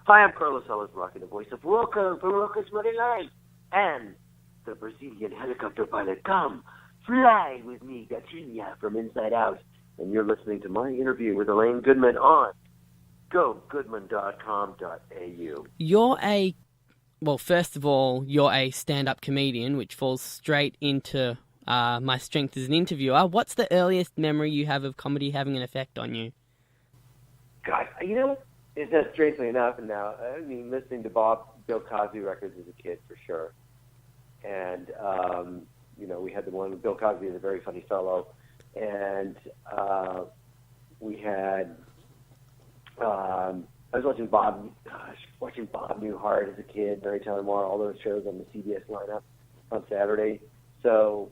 Hi, I'm Carlos Alazraqui, the voice of Rocko from Rocko's Money Life, and the Brazilian helicopter pilot. Come, fly with me, Gatinha, from Inside Out. And you're listening to my interview with Elaine Goodman on Gogoodman.com.au. First of all, you're a stand-up comedian, which falls straight into my strength as an interviewer. What's the earliest memory you have of comedy having an effect on you? God, it's just strangely enough now. I mean, listening to Bill Cosby records as a kid, for sure. And, we had the one, Bill Cosby is a very funny fellow. And we had, I was watching Bob Newhart as a kid, Mary Tyler Moore, all those shows on the CBS lineup on Saturday. So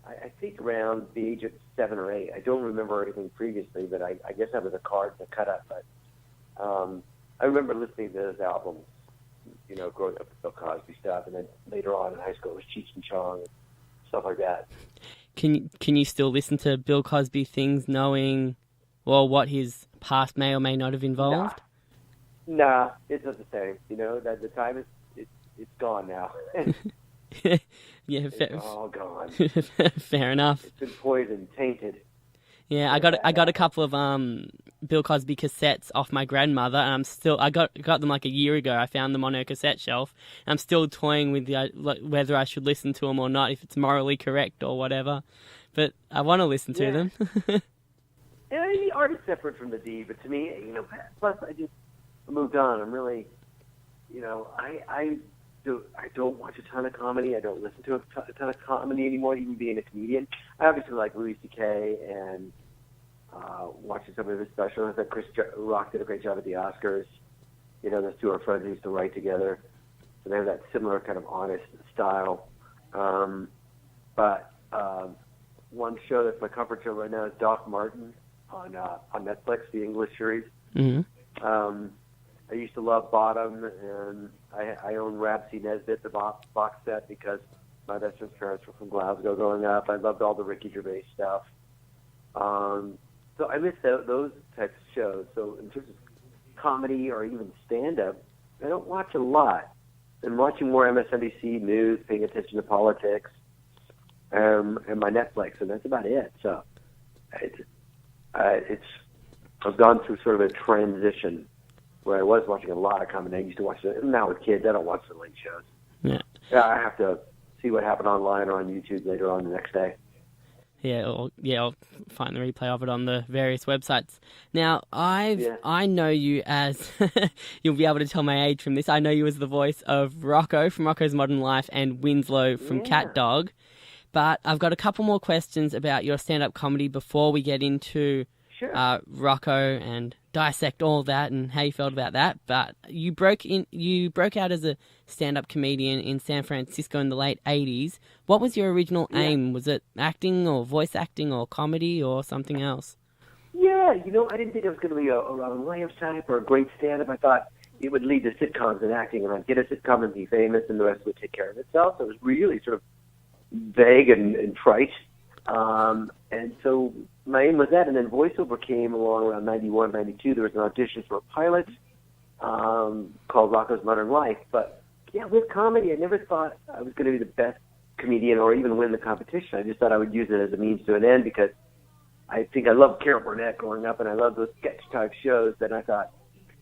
I think around the age of 7 or 8, I don't remember anything previously, but I guess I was a card in the cut-up. But I remember listening to those albums, growing up with Bill Cosby stuff, and then later on in high school it was Cheech and Chong and stuff like that. Can you still listen to Bill Cosby things knowing, what his past may or may not have involved? Nah, it's not the same. That the time it's gone now. It's all gone. Fair enough. It's been poisoned, tainted. Yeah, I got a couple of Bill Cosby cassettes off my grandmother, and I got them like a year ago. I found them on her cassette shelf. And I'm still toying with whether I should listen to them or not, if it's morally correct or whatever. But I want to listen to them. The art is separate from the deed, but to me, plus I just moved on. I'm really, I don't watch a ton of comedy. I don't listen to a ton of comedy anymore, even being a comedian. I obviously like Louis C.K. and watching some of his specials. I thought Chris Rock did a great job at the Oscars. Those two are friends who used to write together. So they have that similar kind of honest style. But one show that's my comfort show right now is Doc Martin on Netflix, the English series. Mm-hmm. I used to love Bottom, and I own Rapsy Nesbitt, the box set, because my best friend's parents were from Glasgow growing up. I loved all the Ricky Gervais stuff. So I miss those types of shows. So in terms of comedy or even stand-up, I don't watch a lot. I'm watching more MSNBC news, paying attention to politics, and my Netflix, and that's about it. So I've gone through sort of a transition where I was watching a lot of comedy. I used to watch it. Now with kids, I don't watch the late shows. Yeah, I have to see what happened online or on YouTube later on the next day. I'll find the replay of it on the various websites. Now, I know you as, you'll be able to tell my age from this, I know you as the voice of Rocko from Rocko's Modern Life and Winslow from Cat Dog. But I've got a couple more questions about your stand-up comedy before we get into Rocko and dissect all that and how you felt about that. But you broke out as a stand-up comedian in San Francisco in the late 80s. What was your original aim? Was it acting or voice acting or comedy or something else? Yeah, I didn't think it was going to be a Robin Williams type or a great stand-up. I thought it would lead to sitcoms and acting, and I'd get a sitcom and be famous, and the rest would take care of itself. So it was really sort of vague and trite. And so my aim was that, and then voiceover came along around 91, 92. There was an audition for a pilot called Rocko's Modern Life. But, with comedy, I never thought I was going to be the best comedian or even win the competition. I just thought I would use it as a means to an end because I think I loved Carol Burnett growing up, and I loved those sketch-type shows, that I thought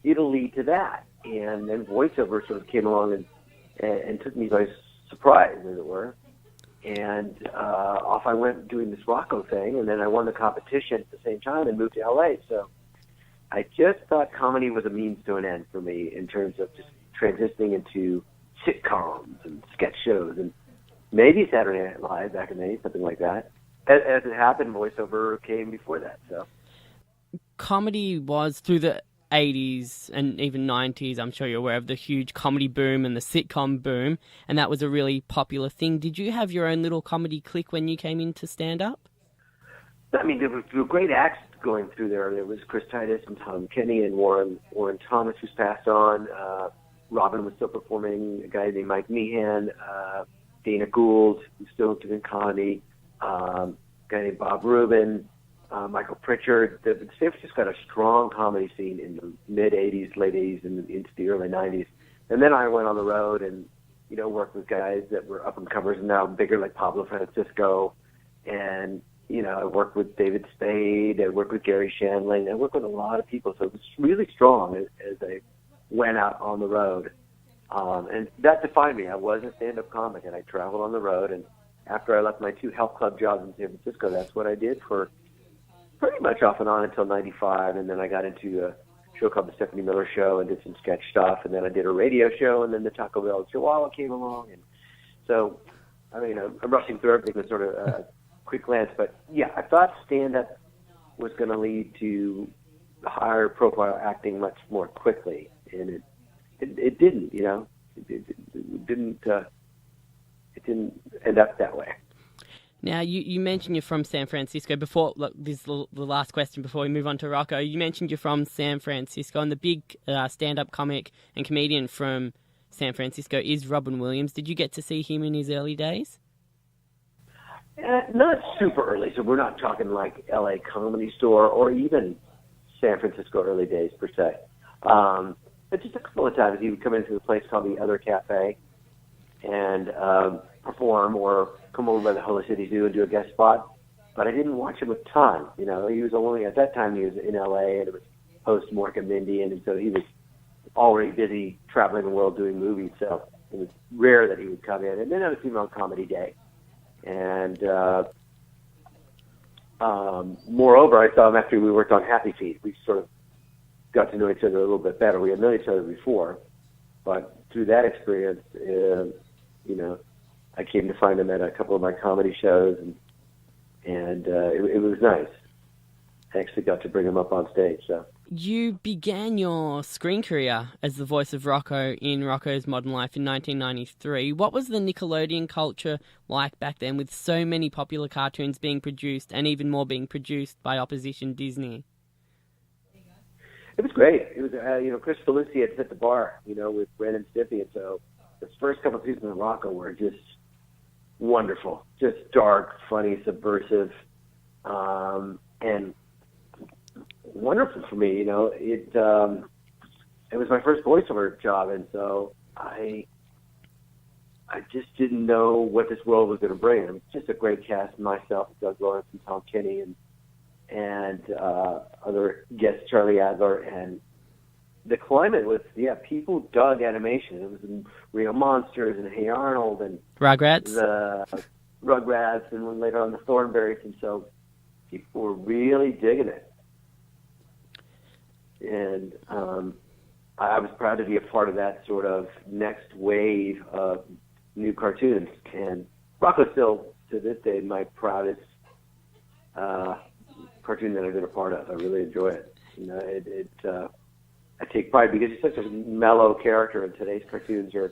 it'll lead to that. And then voiceover sort of came along and took me by surprise, as it were. And off I went doing this Rocko thing, and then I won the competition at the same time and moved to L.A. So I just thought comedy was a means to an end for me in terms of just transitioning into sitcoms and sketch shows and maybe Saturday Night Live back in the day, something like that. As it happened, voiceover came before that. So comedy was through the 80s and even 90s, I'm sure you're aware of the huge comedy boom and the sitcom boom, and that was a really popular thing. Did you have your own little comedy clique when you came into stand-up? I mean, there were great acts going through there. There was Chris Titus and Tom Kenny and Warren Thomas, who's passed on. Robin was still performing. A guy named Mike Meehan, Dana Gould, who's still doing comedy. A guy named Bob Rubin. Michael Pritchard. San Francisco had a strong comedy scene in the mid-'80s, late '80s, and into the early '90s. And then I went on the road and, worked with guys that were up-and-comers and now bigger, like Pablo Francisco. And, I worked with David Spade. I worked with Gary Shandling. I worked with a lot of people. So it was really strong as I went out on the road. And that defined me. I was a stand-up comic, and I traveled on the road. And after I left my 2 health club jobs in San Francisco, that's what I did for pretty much off and on until '95. And then I got into a show called The Stephanie Miller Show and did some sketch stuff. And then I did a radio show, and then the Taco Bell Chihuahua came along. And so, I'm rushing through everything with sort of a quick glance. But, yeah, I thought stand-up was going to lead to higher profile acting much more quickly. And it didn't, It didn't end up that way. Now, you mentioned you're from San Francisco. This is the last question before we move on to Rocko. You mentioned you're from San Francisco, and the big stand-up comic and comedian from San Francisco is Robin Williams. Did you get to see him in his early days? Not super early, so we're not talking like L.A. Comedy Store or even San Francisco early days per se. But just a couple of times he would come into a place called the Other Cafe and perform or come over by the Holy City Zoo and do a guest spot. But I didn't watch him a ton. He was only, at that time, he was in L.A. and it was post Mork and Mindy, and so he was already busy traveling the world doing movies, so it was rare that he would come in. And then I would see him on Comedy Day. And moreover, I saw him after we worked on Happy Feet. We sort of got to know each other a little bit better. We had known each other before, but through that experience, I came to find him at a couple of my comedy shows, and it was nice. I actually got to bring him up on stage. So you began your screen career as the voice of Rocko in Rocko's Modern Life in 1993. What was the Nickelodeon culture like back then, with so many popular cartoons being produced and even more being produced by opposition Disney? It was great. It was, Chris Felucci had set the bar, with Ren and Stimpy, and so the first couple of seasons of Rocko were just wonderful, just dark, funny, subversive, and wonderful for me. It was my first voiceover job, and so I just didn't know what this world was going to bring. It was just a great cast: myself, Doug Lawrence, and Tom Kenny, and other guests, Charlie Adler, and the climate was, people dug animation. It was Real Monsters and Hey Arnold and Rugrats, the Rugrats, and later on the Thornberrys, and so people were really digging it. And I was proud to be a part of that sort of next wave of new cartoons. And Rocko's still, to this day, my proudest cartoon that I've been a part of. I really enjoy it. I take pride because he's such a mellow character, and today's cartoons are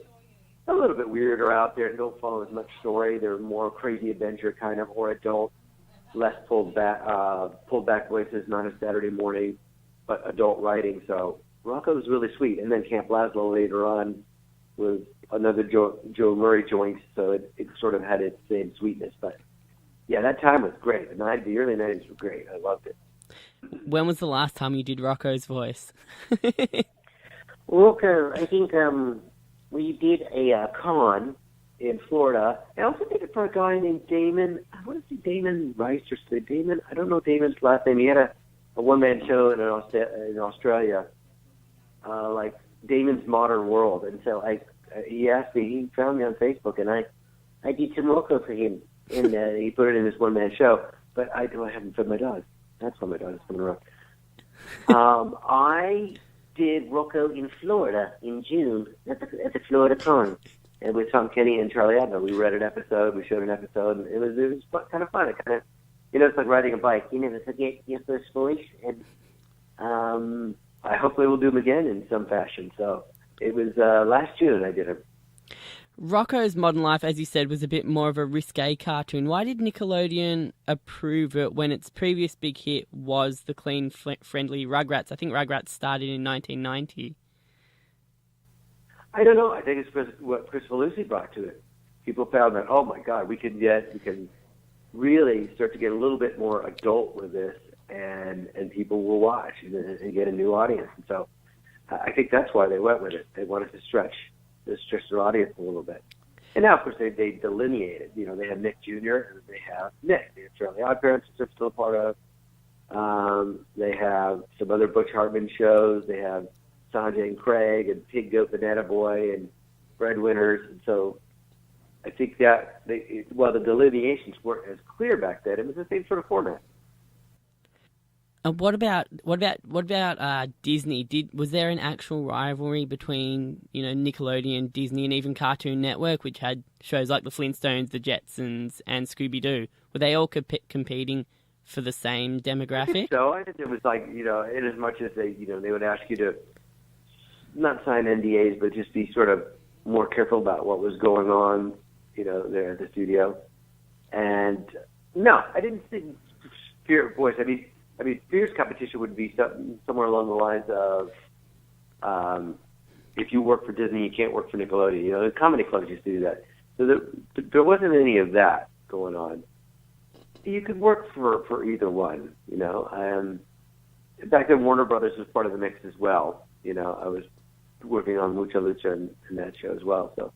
a little bit weirder out there and don't follow as much story. They're more crazy adventure kind of, or adult, less pulled back voices, not a Saturday morning, but adult writing. So Rocko was really sweet. And then Camp Lazlo later on was another Joe Murray joint, so it sort of had its same sweetness. But yeah, that time was great. The early 90s were great. I loved it. When was the last time you did Rocko's voice? Rocko, I think we did a con in Florida. I also did it for a guy named Damon. I want to say Damon Rice or Damon. I don't know Damon's last name. He had a one-man show in Australia, like Damon's Modern World. And so he asked me, he found me on Facebook, and I did some Rocko for him. And he put it in this one-man show. But I haven't fed my dog. That's why my dog is coming around. I did Rocko in Florida in June at the Florida Con. And with Tom Kenny and Charlie Adler, we read an episode, we showed an episode, and it was kind of fun. It kind of, it's like riding a bike. You never forget your first voice, and I hopefully will do them again in some fashion. So it was last June I did it. Rocko's Modern Life, as you said, was a bit more of a risque cartoon. Why did Nickelodeon approve it when its previous big hit was the clean, friendly Rugrats? I think Rugrats started in 1990. I don't know. I think it's what Chris Felucci brought to it. People found that, oh my God, we can really start to get a little bit more adult with this, and people will watch and get a new audience. And so I think that's why they went with it. They wanted to stretch their audience a little bit. And now, of course, they delineated. You know, they have Nick Jr. and they have Nick. They have Charlie Odd Parents, which they're still a part of. They have some other Butch Hartman shows. They have Sanjay and Craig and Pig Goat Banana Boy and Breadwinners. And so I think that while the delineations weren't as clear back then, it was the same sort of format. What about Disney? Was there an actual rivalry between, you know, Nickelodeon, Disney, and even Cartoon Network, which had shows like the Flintstones, the Jetsons, and Scooby-Doo? Were they all competing for the same demographic? I think so. I think it was like, you know, in as much as they would ask you to not sign NDAs, but just be sort of more careful about what was going on, you know, there at the studio. And no, I didn't think fear voice. I mean, fierce competition would be somewhere along the lines of, if you work for Disney, you can't work for Nickelodeon. You know, the comedy clubs used to do that. So there wasn't any of that going on. You could work for either one, you know. Back then, Warner Brothers was part of the mix as well. You know, I was working on Mucha Lucha in that show as well. So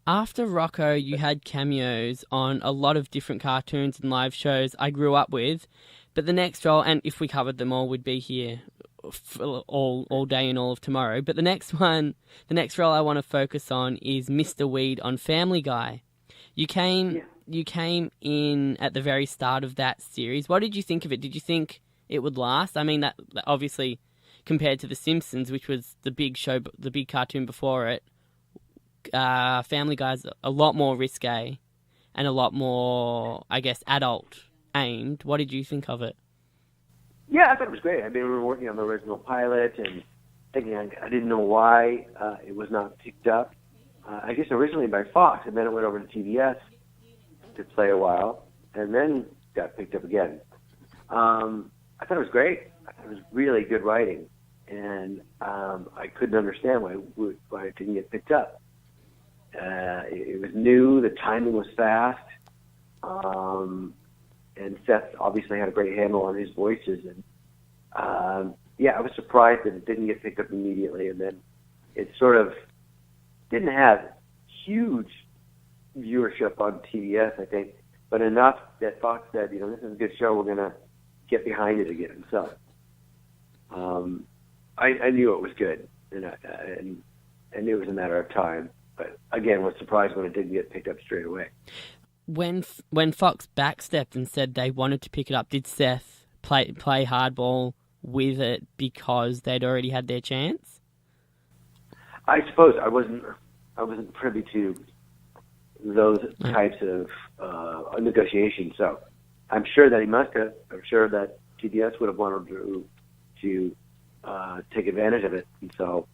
after Rocko, you had cameos on a lot of different cartoons and live shows I grew up with. But the next role, and if we covered them all, we'd be here for all day and all of tomorrow. But the next role I want to focus on is Mr. Weed on Family Guy. You came in at the very start of that series. What did you think of it? Did you think it would last? I mean, that obviously compared to The Simpsons, which was the big show, the big cartoon before it, Family Guy's a lot more risque and a lot more, I guess, adult aimed. What did you think of it? Yeah, I thought it was great. I mean, we were working on the original pilot and thinking I didn't know why it was not picked up. I guess originally by Fox, and then it went over to TBS to play a while, and then got picked up again. I thought it was great. It was really good writing, and I couldn't understand why it didn't get picked up. It was new. The timing was fast. And Seth obviously had a great handle on his voices. And, I was surprised that it didn't get picked up immediately. And then it sort of didn't have huge viewership on TBS, I think, but enough that Fox said, you know, this is a good show. We're going to get behind it again. So I knew it was good, and I knew it was a matter of time. But, again, was surprised when it didn't get picked up straight away. When Fox backstepped and said they wanted to pick it up, did Seth play hardball with it because they'd already had their chance? I suppose I wasn't privy to those types of negotiations. So I'm sure that he must have. I'm sure that TBS would have wanted to take advantage of it, and so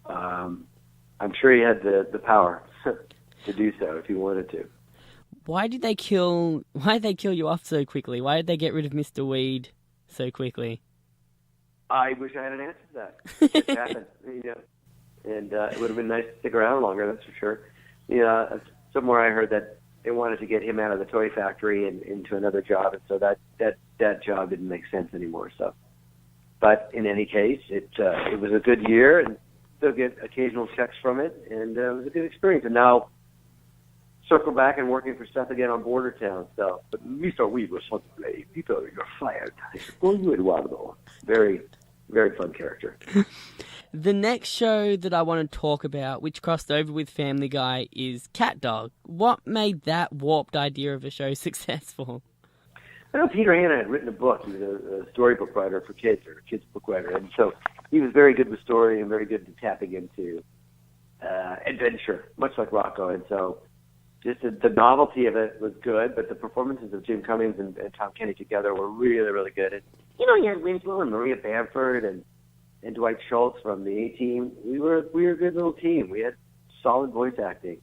I'm sure he had the power to do so if he wanted to. Why did they kill you off so quickly? Why did they get rid of Mr. Weed so quickly? I wish I had an answer to that. It happened, you know, and it would have been nice to stick around longer. That's for sure. You know, somewhere I heard that they wanted to get him out of the toy factory and into another job, and so that job didn't make sense anymore. So, but in any case, it was a good year, and still get occasional checks from it, and it was a good experience. And now circle back and working for Seth again on Border Town. So, but Mr. Weed was fun to play. People, you're fired. Well, you Eduardo. Very, very fun character. The next show that I want to talk about, which crossed over with Family Guy, is Cat Dog. What made that warped idea of a show successful? I know Peter Hanna had written a book. He was a storybook writer for kids, or a kids book writer, and so he was very good with story and very good at tapping into adventure, much like Rocko. And so just the novelty of it was good, but the performances of Jim Cummings and Tom Kenny together were really, really good. And, you know, you had Winslow and Maria Bamford and Dwight Schultz from the A-Team. We were a good little team. We had solid voice acting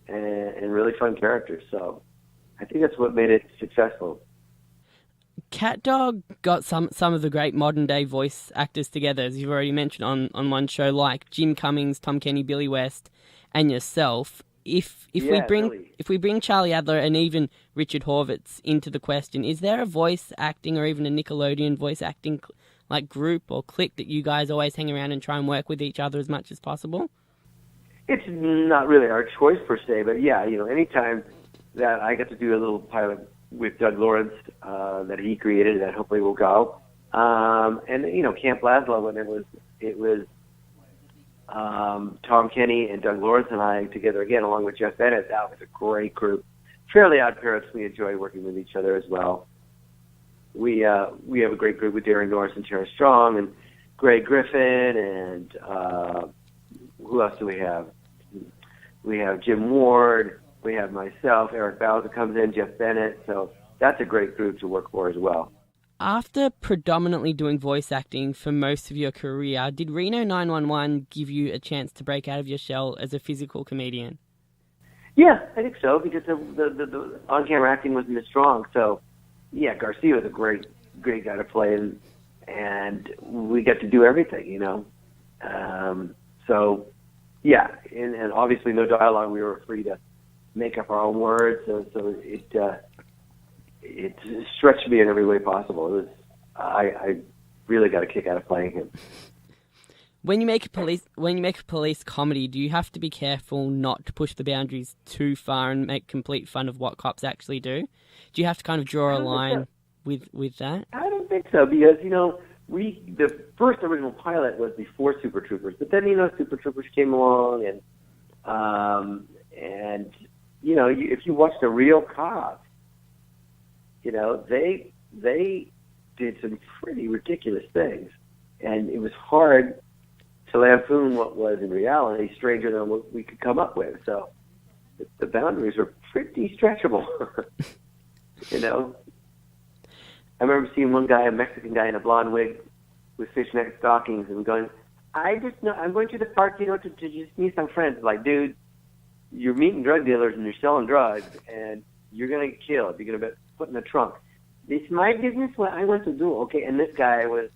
and really fun characters. So I think that's what made it successful. Cat Dog got some of the great modern-day voice actors together, as you've already mentioned on one show, like Jim Cummings, Tom Kenny, Billy West, and yourself. if we bring Charlie Adler and even Richard Horvitz into the question, is there a voice acting or even a Nickelodeon voice acting like group or clique that you guys always hang around and try and work with each other as much as possible? It's not really our choice per se, but yeah, anytime that I get to do a little pilot with Doug Lawrence that he created, that hopefully will go. And Camp Lazlo, when it was Tom Kenny and Doug Lawrence and I together again, along with Jeff Bennett. That was a great group. Fairly Odd Parents, we enjoy working with each other as well. We have a great group with Darren Norris and Tara Strong and Greg Griffin and who else do we have? We have Jim Ward. We have myself, Eric Bowser comes in, Jeff Bennett. So that's a great group to work for as well. After predominantly doing voice acting for most of your career, did Reno 911 give you a chance to break out of your shell as a physical comedian? Yeah, I think so, because the on-camera acting wasn't as strong. So, yeah, Garcia was a great guy to play, and we got to do everything, So, yeah, and obviously no dialogue. We were free to make up our own words, so it stretched me in every way possible. It was I really got a kick out of playing him. When you make a police comedy, do you have to be careful not to push the boundaries too far and make complete fun of what cops actually do? Do you have to kind of draw a line with that? I don't think so, because the first original pilot was before Super Troopers, but then Super Troopers came along, and if you watch the real cops, they did some pretty ridiculous things, and it was hard to lampoon what was in reality stranger than what we could come up with. So the boundaries were pretty stretchable. I remember seeing one guy, a Mexican guy in a blonde wig with fishnet stockings, and going, I'm going to the park, to just meet some friends. Like, dude, you're meeting drug dealers and you're selling drugs, and you're going to get killed. You're going to be put in the trunk. It's my business, what I want to do, okay? And this guy was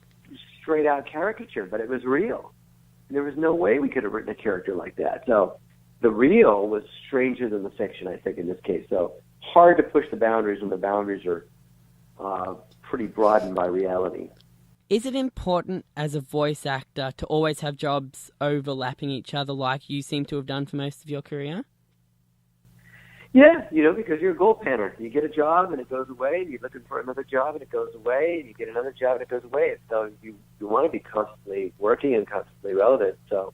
straight out caricature, but it was real. There was no way we could have written a character like that. So the real was stranger than the fiction, I think, in this case. So hard to push the boundaries when the boundaries are pretty broadened by reality. Is it important as a voice actor to always have jobs overlapping each other like you seem to have done for most of your career? Yeah, because you're a goal panner. You get a job and it goes away, and you're looking for another job and it goes away, and you get another job and it goes away. And so you want to be constantly working and constantly relevant. So,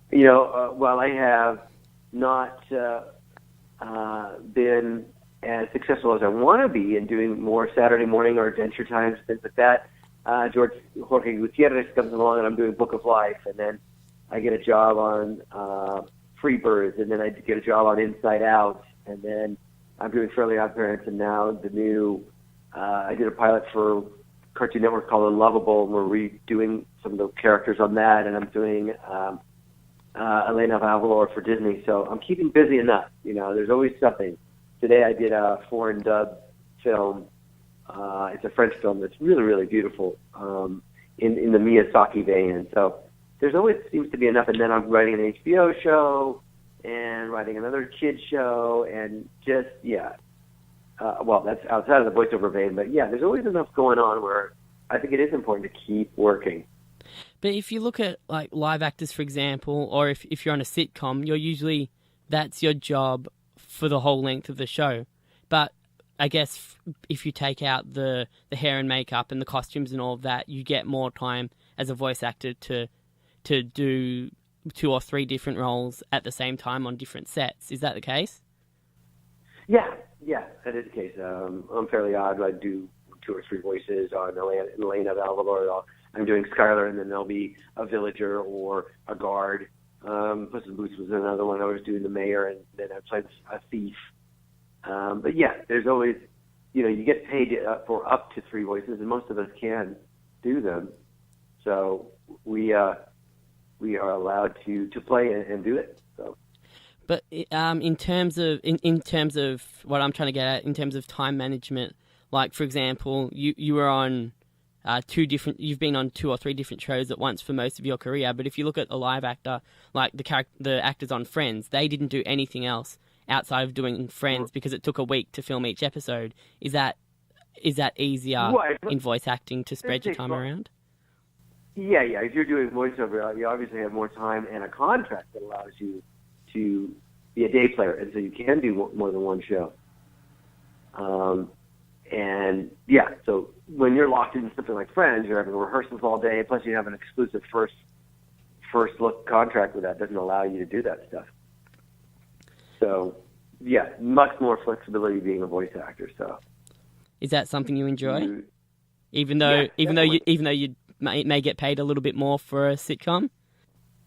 while I have not been as successful as I want to be in doing more Saturday morning or Adventure Times, things like that, Jorge Gutierrez comes along and I'm doing Book of Life, and then I get a job on Freebirds, and then I get a job on Inside Out, and then I'm doing Fairly Odd Parents, and now the new, I did a pilot for Cartoon Network called Unlovable, and we're redoing some of the characters on that, and I'm doing Elena Valvalor for Disney, so I'm keeping busy enough. There's always something. Today I did a foreign dub film. It's a French film that's really, really beautiful in the Miyazaki vein. So there's always seems to be enough. And then I'm writing an HBO show and writing another kids show, and just, well, that's outside of the voiceover vein. But, yeah, there's always enough going on where I think it is important to keep working. But if you look at, like, live actors, for example, or if you're on a sitcom, that's your job for the whole length of the show. But I guess if you take out the hair and makeup and the costumes and all of that, you get more time as a voice actor to do 2 or 3 different roles at the same time on different sets. Is that the case? Yeah, that is the case. I'm Fairly Odd. I do 2 or 3 voices on Elena Valvalor. I'm doing Skylar, and then there'll be a villager or a guard. Puss in Boots was another one. I was doing the mayor, and then I played a thief. But yeah, there's always, you get paid for up to 3 voices, and most of us can do them. So we are allowed to play and do it. So. But in terms of what I'm trying to get at, in terms of time management, like for example, you were on you've been on 2 or 3 different shows at once for most of your career. But if you look at a live actor, like the actors on Friends, they didn't do anything else outside of doing Friends because it took a week to film each episode. Is that easier in voice acting to spread your time around? Yeah. If you're doing voiceover, you obviously have more time and a contract that allows you to be a day player, and so you can do more than one show. And yeah, so when you're locked into something like Friends, you're having rehearsals all day, plus you have an exclusive first look contract with that doesn't allow you to do that stuff. So yeah, much more flexibility being a voice actor. So is that something you enjoy? Even though you may get paid a little bit more for a sitcom?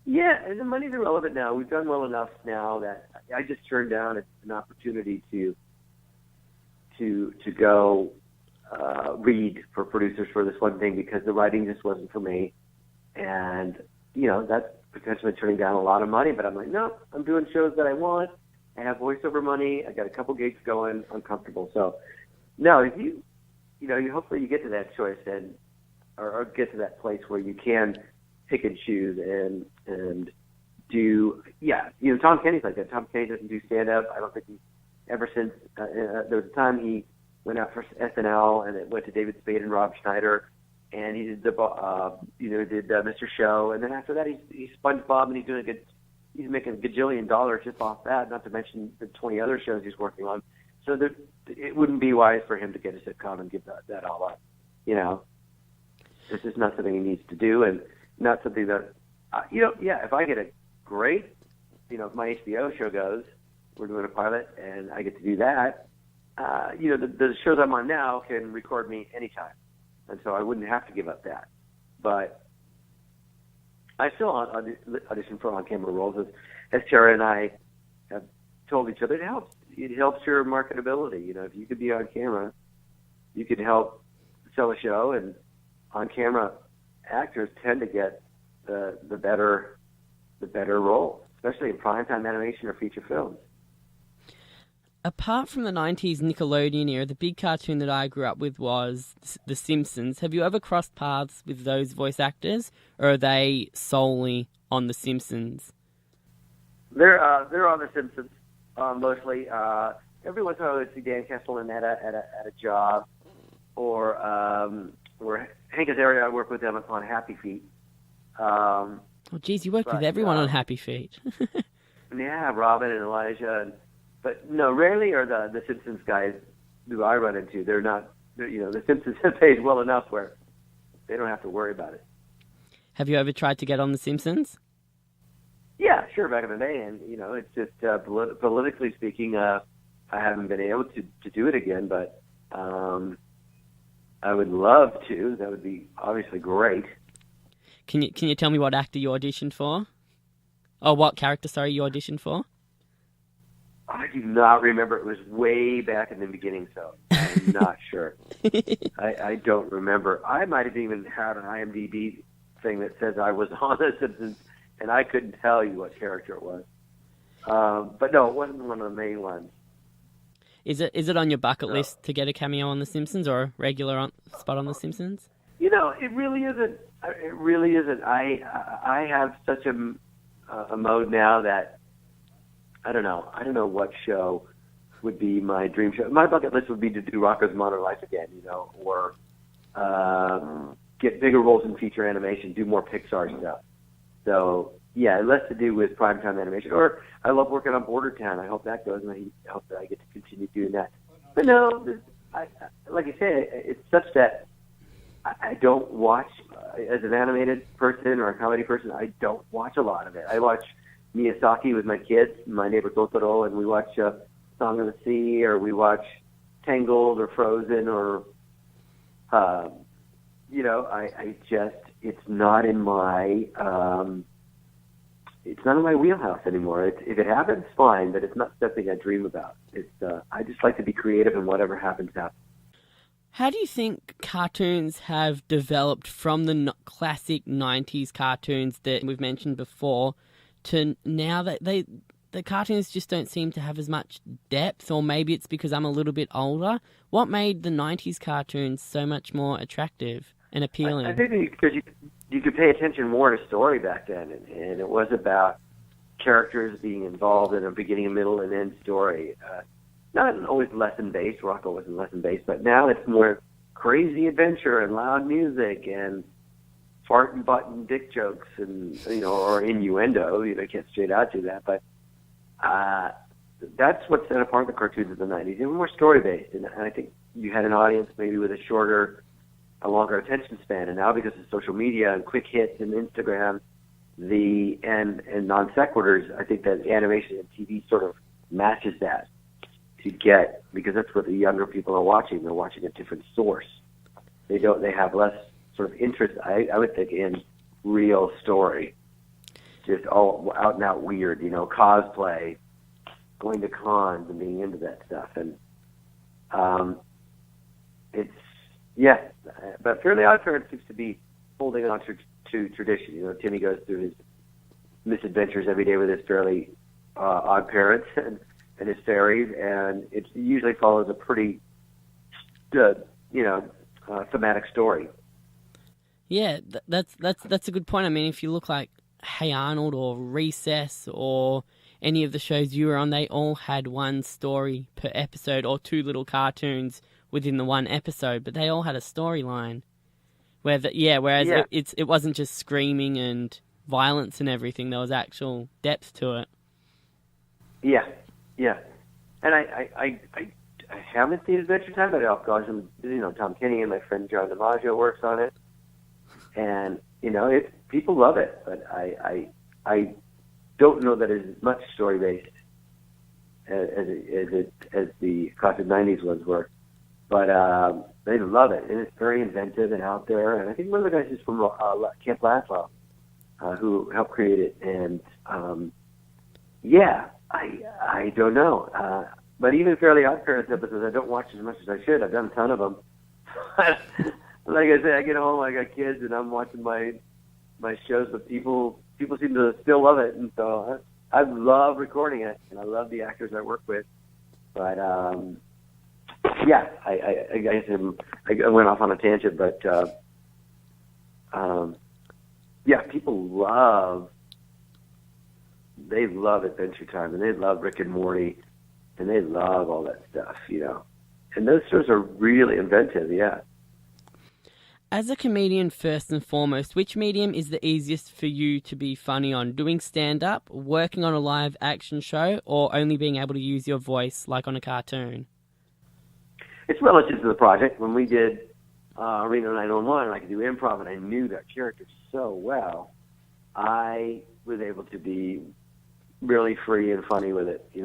Yeah, and the money's irrelevant now. We've done well enough now that I just turned down an opportunity to go read for producers for this one thing because the writing just wasn't for me. And, that's potentially turning down a lot of money. But I'm like, no, I'm doing shows that I want. I have voiceover money. I got a couple gigs going. I'm comfortable. So, no, if you hopefully you get to that choice or get to that place where you can pick and choose and do, Tom Kenny's like that. Tom Kenny doesn't do stand-up. I don't think ever since there was a time he went out for SNL and it went to David Spade and Rob Schneider, and he did did Mr. Show, and then after that he's SpongeBob, and he's making $1 gajillion just off that, not to mention the 20 other shows he's working on. So it wouldn't be wise for him to get a sitcom and give that all up. This is not something he needs to do, and not something that if I get a great, if my HBO show goes, we're doing a pilot, and I get to do that. The shows I'm on now can record me anytime, and so I wouldn't have to give up that. But I still audition for on-camera roles, as Tara and I have told each other. It helps. It helps your marketability. If you could be on camera, you could help sell a show, and on-camera actors tend to get the better role, especially in primetime animation or feature films. Apart from the 90s Nickelodeon era, the big cartoon that I grew up with was The Simpsons. Have you ever crossed paths with those voice actors, or are they solely on The Simpsons? They're on The Simpsons mostly. Every once in a while, I see Dan Castellaneta at a job, or Hank Azaria, I work with them on Happy Feet. Geez, you work with everyone on Happy Feet. Yeah, Robin and Elijah. But no, rarely are the Simpsons guys who I run into. They're not. The Simpsons have paid well enough where they don't have to worry about it. Have you ever tried to get on The Simpsons? Yeah, sure, back in the day, and it's just politically speaking, I haven't been able to do it again, but I would love to. That would be obviously great. Can you tell me what actor you auditioned for? Oh, what character? Sorry, you auditioned for? I do not remember. It was way back in the beginning, so I'm not sure. I don't remember. I might have even had an IMDb thing that says I was on The Simpsons, and I couldn't tell you what character it was. But no, it wasn't one of the main ones. Is it on your bucket list to get a cameo on The Simpsons or a regular spot on The Simpsons? It really isn't. It really isn't. I have such a mode now that I don't know. I don't know what show would be my dream show. My bucket list would be to do Rocko's Modern Life again, or get bigger roles in feature animation, do more Pixar stuff. So, yeah, less to do with primetime animation. Or I love working on Border Town. I hope that goes, and I hope that I get to continue doing that. But no, like I say, it's such that I don't watch, as an animated person or a comedy person, I don't watch a lot of it. I watch Miyazaki with my kids, My Neighbor Totoro, and we watch Song of the Sea, or we watch Tangled or Frozen, or I just it's not in my wheelhouse anymore. If it happens, fine, but it's not something I dream about. I just like to be creative, and whatever happens. How do you think cartoons have developed from the classic 90s cartoons that we've mentioned before to now that the cartoons just don't seem to have as much depth? Or maybe it's because I'm a little bit older. What made the 90s cartoons so much more attractive? and appealing. I think because you could pay attention more to story back then, and it was about characters being involved in a beginning, middle, and end story. Not always lesson-based. Rocko wasn't lesson-based, but now it's more crazy adventure and loud music and fart and butt and dick jokes and, or innuendo. You can't straight out do that, but that's what set apart the cartoons of the 90s. They were more story-based, and I think you had an audience maybe with a longer attention span, and now because of social media and quick hits and Instagram, and non sequiturs, I think that animation and TV sort of matches that because that's what the younger people are watching. They're watching a different source. They have less sort of interest, I would think, in real story. Just all out and out weird, cosplay, going to cons and being into that stuff. And but Fairly Odd Parents seems to be holding on to tradition. Timmy goes through his misadventures every day with his Fairly Odd Parents and his fairies, and it usually follows a pretty thematic story. Yeah, that's a good point. I mean, if you look like Hey Arnold or Recess or any of the shows you were on, they all had one story per episode or two little cartoons within the one episode, but they all had a storyline. Whereas it wasn't just screaming and violence and everything. There was actual depth to it. Yeah. And I haven't seen Adventure Time, but of course, Tom Kenny and my friend John DiMaggio works on it, and people love it. But I don't know that it's as much story based as the classic '90s ones were. But they love it, and it's very inventive and out there. And I think one of the guys is from Camp Laszlo, who helped create it. And I don't know. But even Fairly Odd Parents episodes, I don't watch as much as I should. I've done a ton of them. Like I say, I get home, I got kids, and I'm watching my shows, but people seem to still love it. And so I love recording it, and I love the actors I work with. But I guess I went off on a tangent, but people love Adventure Time, and they love Rick and Morty, and they love all that stuff, And those shows are really inventive, yeah. As a comedian, first and foremost, which medium is the easiest for you to be funny on? Doing stand-up, working on a live action show, or only being able to use your voice like on a cartoon? It's relative to the project. When we did Reno 911, and I could do improv, and I knew that character so well, I was able to be really free and funny with it. If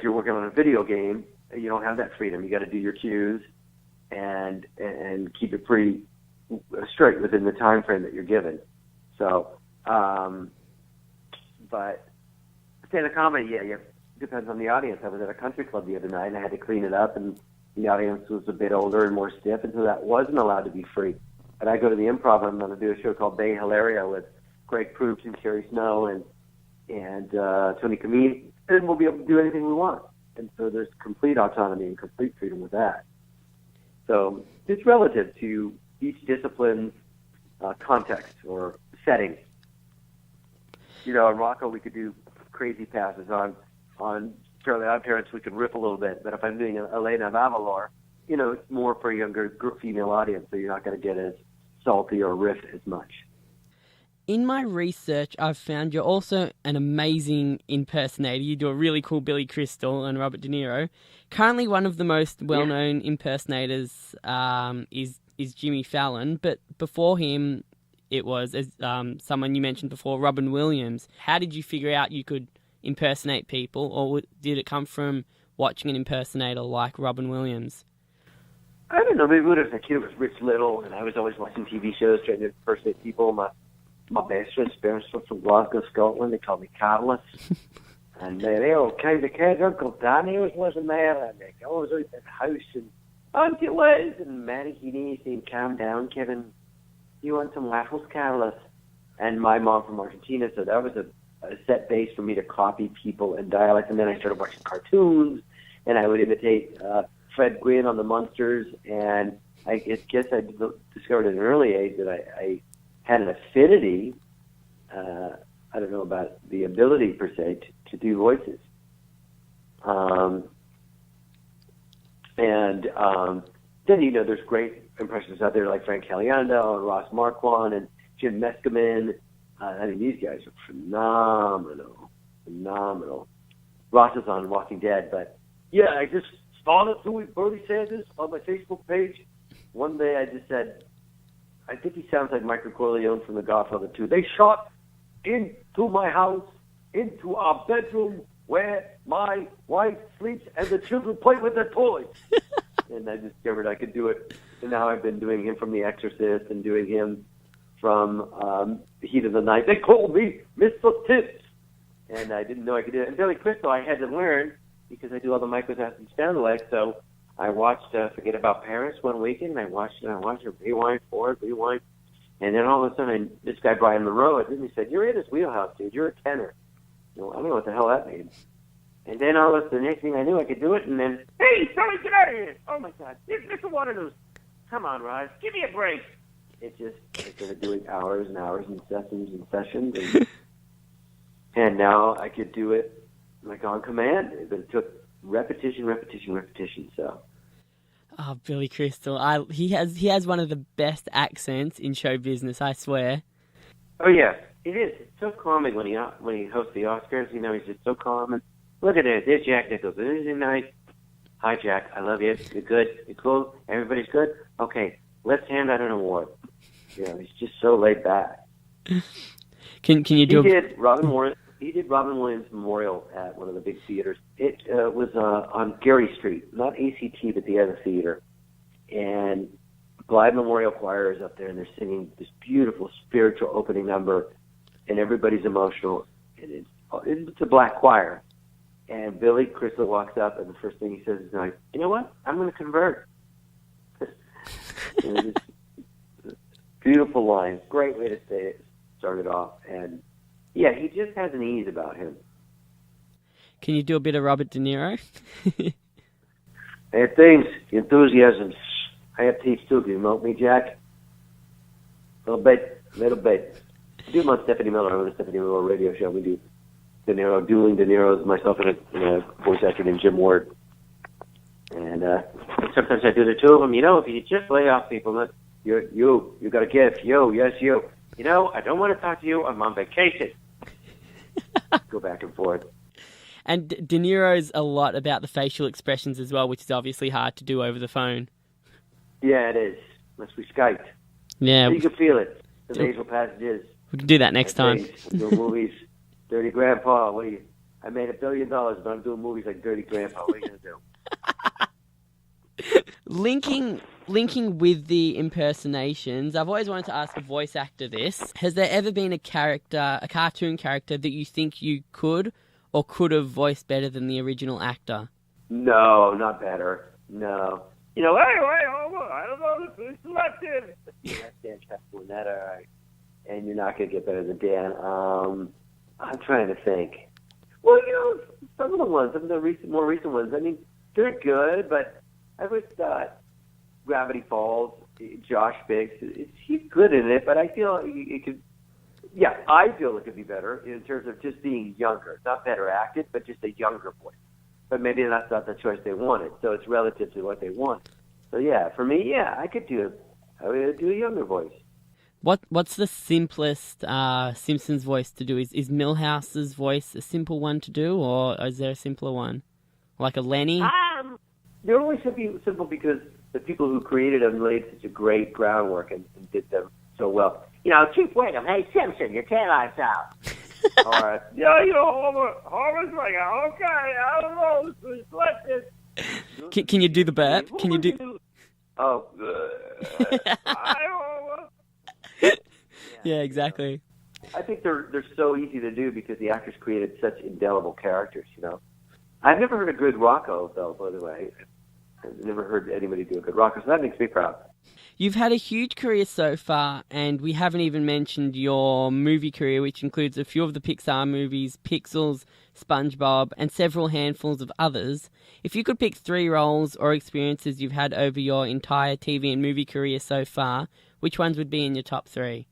you're working on a video game, you don't have that freedom. You got to do your cues and keep it pretty straight within the time frame that you're given. So, but stand-up comedy, depends on the audience. I was at a country club the other night, and I had to clean it up, and the audience was a bit older and more stiff, and so that wasn't allowed to be free. And I go to the Improv, and I'm going to do a show called Bay Hilaria with Greg Proops and Carrie Snow and Tony Camille, and we'll be able to do anything we want. And so there's complete autonomy and complete freedom with that. So it's relative to each discipline's context or setting. In Rocko, we could do crazy passes. On Fairly Odd Parents, we could rip a little bit. But if I'm doing Elena of Avalor, it's more for a younger female audience, so you're not going to get as salty or riff as much. In my research, I've found you're also an amazing impersonator. You do a really cool Billy Crystal and Robert De Niro. Currently, one of the most well-known impersonators is Jimmy Fallon, but before him, it was, as someone you mentioned before, Robin Williams. How did you figure out you could impersonate people, or did it come from watching an impersonator like Robin Williams? I don't know. Maybe when I was a kid, it was Rich Little, and I was always watching TV shows trying to impersonate people. My best friend's parents were from Glasgow, Scotland. They called me Carlos. And they all came to kids. Uncle Danny wasn't there. And they always out at the house. And Auntie Liz and Mary Heaney saying, calm down, Kevin. You want some waffles, Carlos? And my mom from Argentina. So that was a set base for me to copy people and dialect. And then I started watching cartoons. And I would imitate Fred Gwynn on the Munsters and I guess I discovered at an early age that I had an affinity. I don't know about the ability per se to do voices. Then, you know, there's great impressions out there like Frank Caliendo and Ross Marquand and Jim Meskimen. I mean, these guys are phenomenal. Ross is on Walking Dead, but yeah, I just started doing Bernie Sanders on my Facebook page. One day I just said, I think he sounds like Michael Corleone from The Godfather 2. They shot into my house, into our bedroom where my wife sleeps and the children play with their toys. And I discovered I could do it. And now I've been doing him from The Exorcist and doing him from Heat of the Night. They called me Mr. Tips. And I didn't know I could do it. And Billy Crystal I had to learn because I do all the Mike Wazowski sound alike. So I watched Forget About Paris one weekend, and I watched her rewind forward, rewind. And then all of a sudden, this guy, Brian Monroe, he said, "You're in his wheelhouse, dude. You're a tenor." You know, I don't know what the hell that means. And then all of a sudden, the next thing I knew, I could do it. And then, "Hey, Sonny, get out of here. Oh, my God. Listen, one of those. Come on, Raj. Give me a break." I started doing hours and hours and sessions. And now I could do it like on command. But it took repetition. So. Oh, Billy Crystal! He has one of the best accents in show business, I swear. Oh yeah, it is. It's so calming when he hosts the Oscars. You know, he's just so calm. And look at it. There's Jack Nicholson. Isn't he nice? "Hi, Jack. I love you. You're good. You're cool. Everybody's good. Okay, let's hand out an award." You know, he's just so laid back. Can you do? He did Robin Williams Memorial at one of the big theaters. It was on Gary Street, not ACT, but the other theater. And Blythe Memorial Choir is up there, and they're singing this beautiful spiritual opening number, and everybody's emotional. And it's a black choir. And Billy Crystal walks up, and the first thing he says is like, "You know what? I'm going to convert." And it's beautiful line, great way to say it. Start it off, and yeah, he just has an ease about him. Can you do a bit of Robert De Niro? I have things, enthusiasms. I have teeth too. Can you milk me, Jack? Little bit. I do them on Stephanie Miller. I'm on the Stephanie Miller radio show. We do De Niro, dueling De Niro's, myself and a voice actor named Jim Ward. And sometimes I do the two of them. You know, if you just lay off people, you got a gift. Yes, you. You know, I don't want to talk to you. I'm on vacation. Go back and forth. And De Niro's a lot about the facial expressions as well, which is obviously hard to do over the phone. Yeah, it is. Unless we Skype. Yeah. So you can feel it. The nasal passages. We can do that next time. Doing movies. Dirty Grandpa. I made $1 billion, but I'm doing movies like Dirty Grandpa. What are you going to do? Linking with the impersonations, I've always wanted to ask a voice actor this. Has there ever been a cartoon character that you think you could or could have voiced better than the original actor? No, not better. No. You know, hey, hold on. I don't know if it's selected. That's Dan Castellaneta, all right. And you're not going to get better than Dan. I'm trying to think. Well, you know, some of the more recent ones, I mean, they're good, but I always thought Gravity Falls, Josh Biggs, he's good in it, but I feel it could, yeah, I feel it could be better in terms of just being younger. Not better acted, but just a younger voice. But maybe that's not the choice they wanted, so it's relative to what they want. So yeah, for me, yeah, I would do a younger voice. What's the simplest Simpsons voice to do? Is Milhouse's voice a simple one to do, or is there a simpler one? Like a Lenny? They're only simple because the people who created them laid such a great groundwork and did them so well. You know, Chief Wiggum, hey, Simpson, your taillight's out. Or, yeah, you know, Homer's like, okay, I don't know, let's just... Can you do the burp? Can you do... Oh, yeah, exactly. I think they're so easy to do because the actors created such indelible characters, you know. I've never heard a good Rocko, though, by the way. I've never heard anybody do a good Rocko, so that makes me proud. You've had a huge career so far, and we haven't even mentioned your movie career, which includes a few of the Pixar movies, Pixels, SpongeBob, and several handfuls of others. If you could pick 3 roles or experiences you've had over your entire TV and movie career so far, which ones would be in your top 3?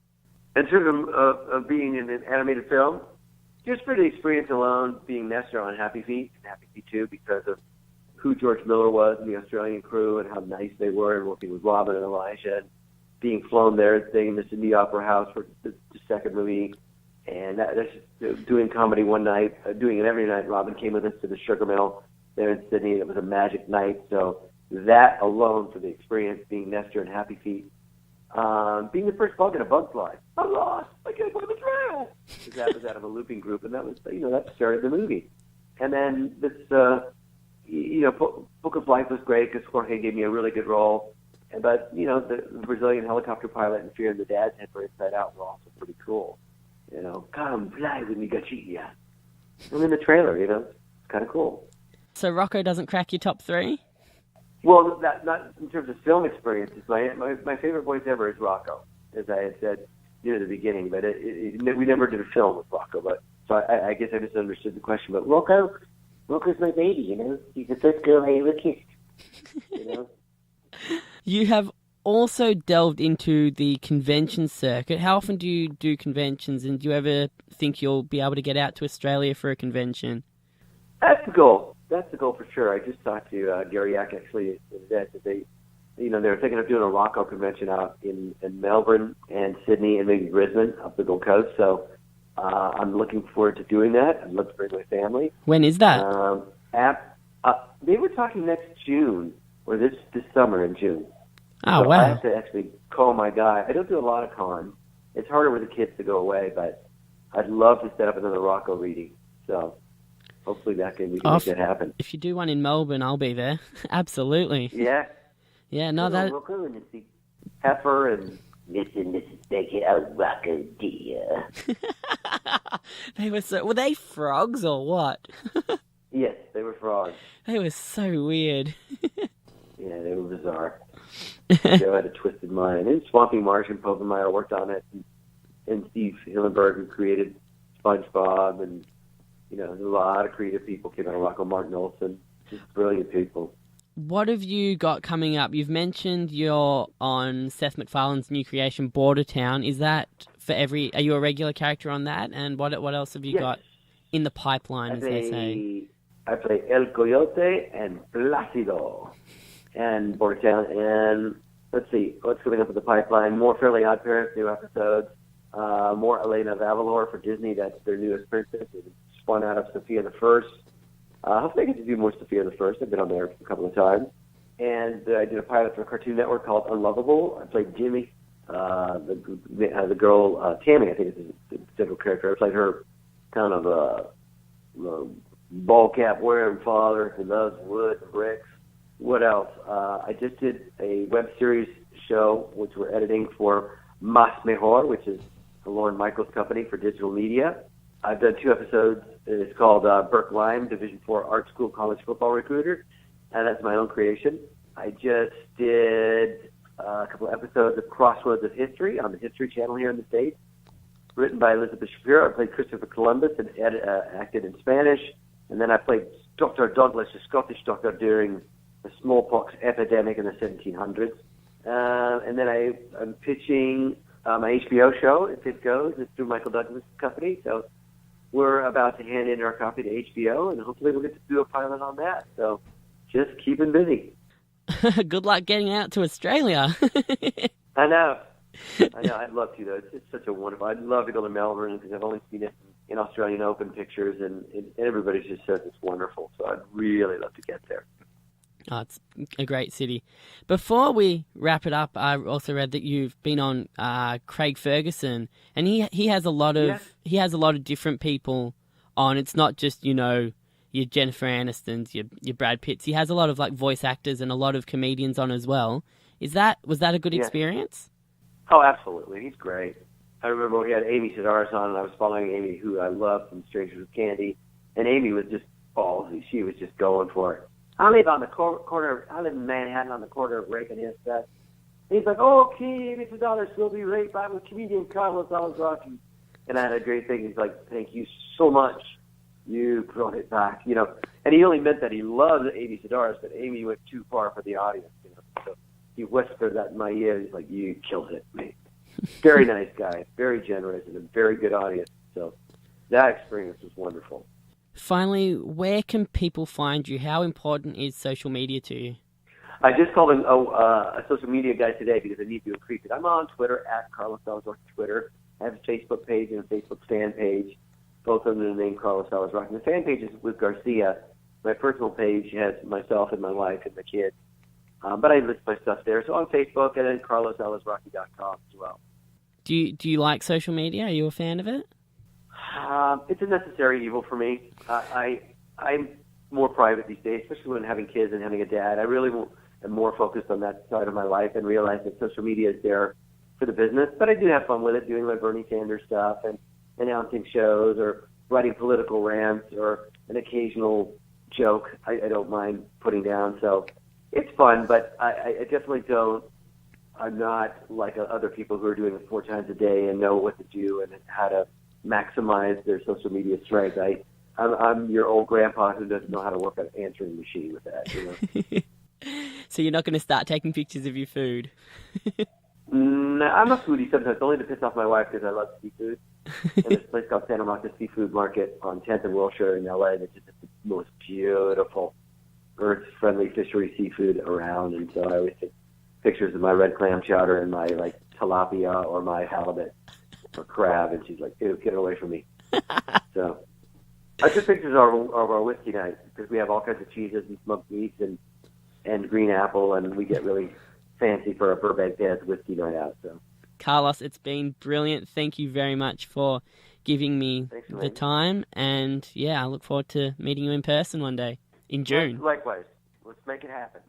In terms of being in an animated film, just for the experience alone, being Nestor on Happy Feet and Happy Feet 2 because of who George Miller was and the Australian crew and how nice they were, and working with Robin and Elijah, and being flown there, staying in the Sydney Opera House for the second movie, and that's just doing comedy one night, doing it every night. Robin came with us to the Sugar Mill there in Sydney, and it was a magic night. So that alone for the experience, being Nestor and Happy Feet, being the first bug in a bug fly. I'm lost. I can't find the trail. That was out of a looping group, and that was, that started the movie. And then this, Book of Life was great because Jorge gave me a really good role. But, the Brazilian helicopter pilot and Fear and the Dad's Head for Inside Out were also pretty cool. Come fly with me, Gachiya. I'm in the trailer, it's kind of cool. So Rocko doesn't crack your top 3? Well, not in terms of film experiences. My favorite voice ever is Rocko, as I had said near the beginning. But we never did a film with Rocko. But so I guess I misunderstood the question. But Rocko's my baby, He's the first girl I ever kissed, You have also delved into the convention circuit. How often do you do conventions, and do you ever think you'll be able to get out to Australia for a convention? That's the goal. That's the goal for sure. I just talked to Gary Yak actually that they were thinking of doing a Rocko convention out in Melbourne and Sydney and maybe Brisbane up the Gold Coast. So I'm looking forward to doing that. I'd love to bring my family. When is that? They were talking next June or this summer in June. Oh, so wow. I have to actually call my guy. I don't do a lot of cons. It's harder with the kids to go away, but I'd love to set up another Rocko reading. So hopefully we can make that happen. If you do one in Melbourne, I'll be there. Absolutely. Yeah. Yeah, no, that... Rocko and see Heifer and Mrs. Beckett, Rocko dear. Were they frogs or what? Yes, they were frogs. They were so weird. Yeah, they were bizarre. Joe had a twisted mind. And Swampy Marsh and Popenmeyer worked on it, and Steve Hillenberg, who created SpongeBob, and there's a lot of creative people came out of Rocko, Martin Olson, just brilliant people. What have you got coming up? You've mentioned you're on Seth MacFarlane's new creation, Bordertown. Is that for are you a regular character on that? And what else have you got in the pipeline, as they say? I play El Coyote and Plácido and Bordertown. And let's see, what's coming up in the pipeline? More Fairly Odd Parents, new episodes. More Elena of Avalor for Disney. That's their newest princess. It spun out of Sophia the First. Hopefully I get to do more Sophia the First. I've been on there a couple of times. And I did a pilot for Cartoon Network called Unlovable. I played Jimmy, the girl, Tammy, I think is the central character. I played her kind of a ball cap wearing father who loves wood and bricks. What else? I just did a web series show, which we're editing for Mas Mejor, which is Lauren Michaels' company for digital media. I've done 2 episodes. It's called Burke Lime, Division IV Art School College Football Recruiter, and that's my own creation. I just did a couple of episodes of Crossroads of History on the History Channel here in the States, written by Elizabeth Shapiro. I played Christopher Columbus and acted in Spanish, and then I played Dr. Douglas, a Scottish doctor during the smallpox epidemic in the 1700s. And then I'm pitching my HBO show, If It Goes. It's through Michael Douglas' company, so we're about to hand in our copy to HBO, and hopefully we'll get to do a pilot on that. So just keeping busy. Good luck getting out to Australia. I know. I'd love to, though. It's such a wonderful... I'd love to go to Melbourne because I've only seen it in Australian Open pictures, and everybody just says it's wonderful. So I'd really love to get there. Oh, it's a great city. Before we wrap it up, I also read that you've been on Craig Ferguson, and he has a lot of different people on. It's not just your Jennifer Anistons, your Brad Pitts. He has a lot of voice actors and a lot of comedians on as well. Was that a good experience? Oh, absolutely. He's great. I remember we had Amy Sedaris on, and I was following Amy, who I love from Strangers with Candy, and Amy was just she was just going for it. I live on the corner. I live in Manhattan on the corner of Reagan and Seth. He's like, "Oh, okay, Amy Sedaris, we'll be right back with comedian Carlos Alazraqui." And I had a great thing. He's like, "Thank you so much. You brought it back." And he only meant that he loved Amy Sedaris, but Amy went too far for the audience. So he whispered that in my ear. He's like, "You killed it, mate." Very nice guy, very generous, and a very good audience. So that experience was wonderful. Finally, where can people find you? How important is social media to you? I just called him a social media guy today because I need to increase it. I'm on Twitter, at Carlos Alazraqui Twitter. I have a Facebook page and a Facebook fan page, both under the name Carlos Alazraqui. The fan page is with Garcia. My personal page has myself and my wife and the kids. But I list my stuff there. So on Facebook and then carlosalazraqui.com as well. Do you like social media? Are you a fan of it? It's a necessary evil for me. I'm more private these days, especially when having kids and having a dad. I really am more focused on that side of my life and realize that social media is there for the business. But I do have fun with it, doing my Bernie Sanders stuff and announcing shows or writing political rants or an occasional joke I don't mind putting down. So it's fun, but I definitely don't. I'm not like other people who are doing it 4 times a day and know what to do and how to maximize their social media strength. I'm your old grandpa who doesn't know how to work an answering machine with that. So you're not going to start taking pictures of your food? No, I'm a foodie sometimes, only to piss off my wife because I love seafood. And there's a place called Santa Monica Seafood Market on 10th and Wilshire in LA. It's just the most beautiful, earth-friendly fishery seafood around. And so I always take pictures of my red clam chowder and my tilapia or my halibut or crab. And she's like, "Ew, get it away from me." So I took pictures of our whiskey night because we have all kinds of cheeses and smoked meats and green apple, and we get really fancy for our Burbank Dad's whiskey night out. So, Carlos, it's been brilliant. Thank you very much for giving me the time. And, yeah, I look forward to meeting you in person one day in June. Likewise. Let's make it happen.